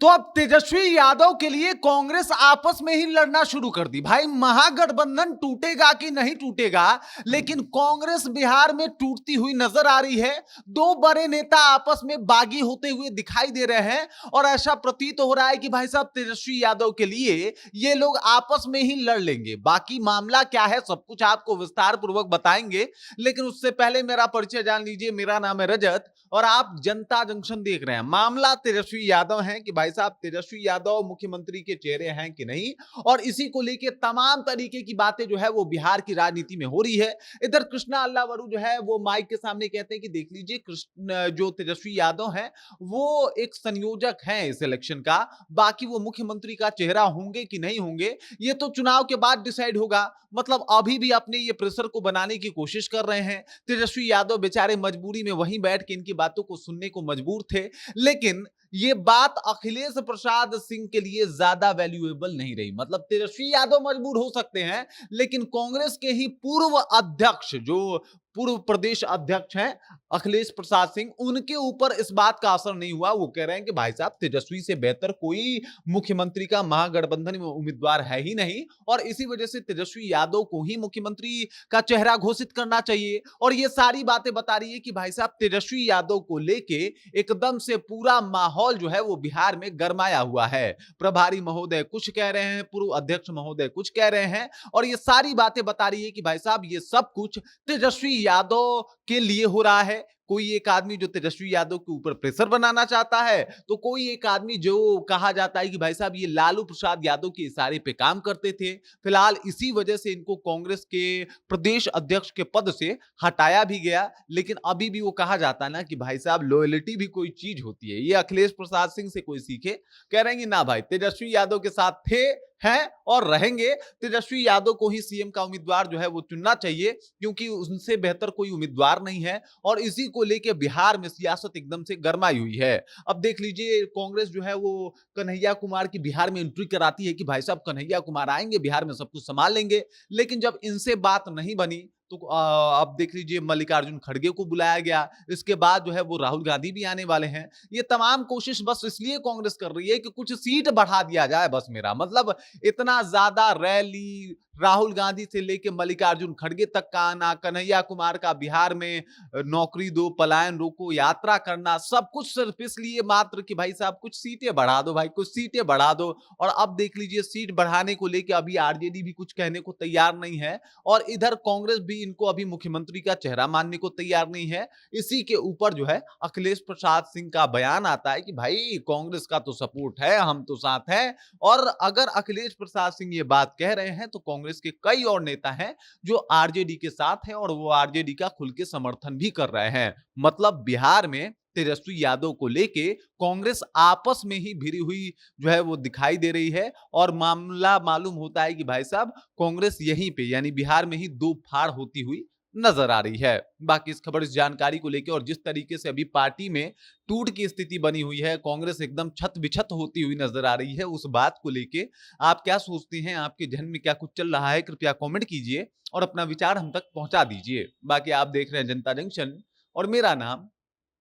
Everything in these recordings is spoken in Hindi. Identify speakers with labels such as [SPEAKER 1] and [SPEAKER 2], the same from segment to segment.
[SPEAKER 1] तो अब तेजस्वी यादव के लिए कांग्रेस आपस में ही लड़ना शुरू कर दी। भाई महागठबंधन टूटेगा कि नहीं टूटेगा, लेकिन कांग्रेस बिहार में टूटती हुई नजर आ रही है। दो बड़े नेता आपस में बागी होते हुए दिखाई दे रहे हैं और ऐसा प्रतीत हो रहा है कि भाई साहब तेजस्वी यादव के लिए ये लोग आपस में ही लड़ लेंगे। बाकी मामला क्या है सब कुछ आपको विस्तार पूर्वक बताएंगे, लेकिन उससे पहले मेरा परिचय जान लीजिए। मेरा नाम है रजत और आप जनता जंक्शन देख रहे हैं। मामला तेजस्वी यादव है कि भाई साहब तेजस्वी यादव मुख्यमंत्री के चेहरे हैं कि नहीं, और इसी को लेकर तमाम तरीके की बातें जो है वो बिहार की राजनीति में हो रही है। इधर कृष्णा अल्लावरू जो है वो माइक के सामने कहते हैं कि देख लीजिए कृष्ण जो तेजस्वी यादव है वो एक संयोजक है इस इलेक्शन का, बाकी वो मुख्यमंत्री का चेहरा होंगे कि नहीं होंगे ये तो चुनाव के बाद डिसाइड होगा। मतलब अभी भी अपने ये प्रेशर को बनाने की कोशिश कर रहे हैं। तेजस्वी यादव बेचारे मजबूरी में वहीं बैठ के इनकी बातों को सुनने को मजबूर थे, लेकिन ये बात अखिलेश प्रसाद सिंह के लिए ज्यादा वैल्यूएबल नहीं रही। मतलब तेजस्वी यादव मजबूर हो सकते हैं, लेकिन कांग्रेस के ही पूर्व अध्यक्ष जो पूर्व प्रदेश अध्यक्ष हैं अखिलेश प्रसाद सिंह, उनके ऊपर इस बात का असर नहीं हुआ। वो कह रहे हैं कि भाई साहब तेजस्वी से बेहतर कोई मुख्यमंत्री का महागठबंधन में उम्मीदवार है ही नहीं, और इसी वजह से तेजस्वी यादव को ही मुख्यमंत्री का चेहरा घोषित करना चाहिए। और ये सारी बातें बता रही है कि भाई साहब तेजस्वी यादव को लेके एकदम से पूरा माहौल जो है वो बिहार में गरमाया हुआ है। प्रभारी महोदय कुछ कह रहे हैं, पूर्व अध्यक्ष महोदय कुछ कह रहे हैं, और ये सारी बातें बता रही है कि भाई साहब ये सब कुछ तेजस्वी यादव के लिए हो रहा है। कोई एक आदमी जो तेजस्वी यादव के ऊपर प्रेशर बनाना चाहता है, तो कोई एक आदमी जो कहा जाता है कि भाई साहब ये लालू प्रसाद यादव के इशारे पे काम करते थे। फिलहाल इसी वजह से इनको कांग्रेस के प्रदेश अध्यक्ष के पद से हटाया भी गया, लेकिन अभी भी वो कहा जाता है ना कि भाई साहब लॉयल्टी भी कोई चीज होती है। ये अखिलेश प्रसाद सिंह से कोई सीखे। कह रहे हैं कि ना भाई तेजस्वी यादव के साथ थे, हैं और रहेंगे। तेजस्वी यादव को ही सीएम का उम्मीदवार जो है वो चुनना चाहिए, क्योंकि उनसे बेहतर कोई उम्मीदवार नहीं है। और इसी को लेकर बिहार में सियासत एकदम से गरमाई हुई है। अब देख लीजिए कांग्रेस जो है वो कन्हैया कुमार की बिहार में एंट्री कराती है कि भाई साहब कन्हैया कुमार आएंगे बिहार में सब कुछ संभाल लेंगे, लेकिन जब इनसे बात नहीं बनी तो अब देख लीजिए मल्लिकार्जुन खड़गे को बुलाया गया। इसके बाद जो है वो राहुल गांधी भी आने वाले हैं। ये तमाम कोशिश बस इसलिए कांग्रेस कर रही है कि कुछ सीट बढ़ा दिया जाए, बस मेरा मतलब इतना ज्यादा रैली राहुल गांधी से लेके मल्लिकार्जुन खड़गे तक का आना, कन्हैया कुमार का बिहार में नौकरी दो पलायन रोको यात्रा करना, सब कुछ सिर्फ इसलिए मात्र कि भाई साहब कुछ सीटें बढ़ा दो, भाई कुछ सीटें बढ़ा दो। और अब देख लीजिए सीट बढ़ाने को लेके अभी आरजेडी भी कुछ कहने को तैयार नहीं है, और इधर कांग्रेस भी इनको अभी मुख्यमंत्री का चेहरा मानने को तैयार नहीं है। इसी के ऊपर जो है अखिलेश प्रसाद सिंह का बयान आता है कि भाई कांग्रेस का तो सपोर्ट है, हम तो साथ हैं। और अगर अखिलेश प्रसाद सिंह ये बात कह रहे हैं तो कांग्रेस के कई और नेता हैं जो आरजेडी के साथ हैं और वो आरजेडी का खुल के समर्थन भी कर रहे हैं। मतलब बिहार में तेजस्वी यादव को लेके कांग्रेस आपस में ही भिड़ी हुई जो है वो दिखाई दे रही है, और मामला मालूम होता है कि भाई साहब कांग्रेस यहीं पे यानी बिहार में ही दो फाड़ होती हुई नजर आ रही है। बाकी इस खबर इस जानकारी को लेकर और जिस तरीके से अभी पार्टी में टूट की स्थिति बनी हुई है, कांग्रेस एकदम छत बिछत होती हुई नजर आ रही है, उस बात को लेके आप क्या सोचते हैं, आपके जहन में क्या कुछ चल रहा है, कृपया कमेंट कीजिए और अपना विचार हम तक पहुंचा दीजिए। बाकी आप देख रहे हैं जनता जंक्शन और मेरा नाम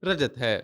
[SPEAKER 1] रजत है।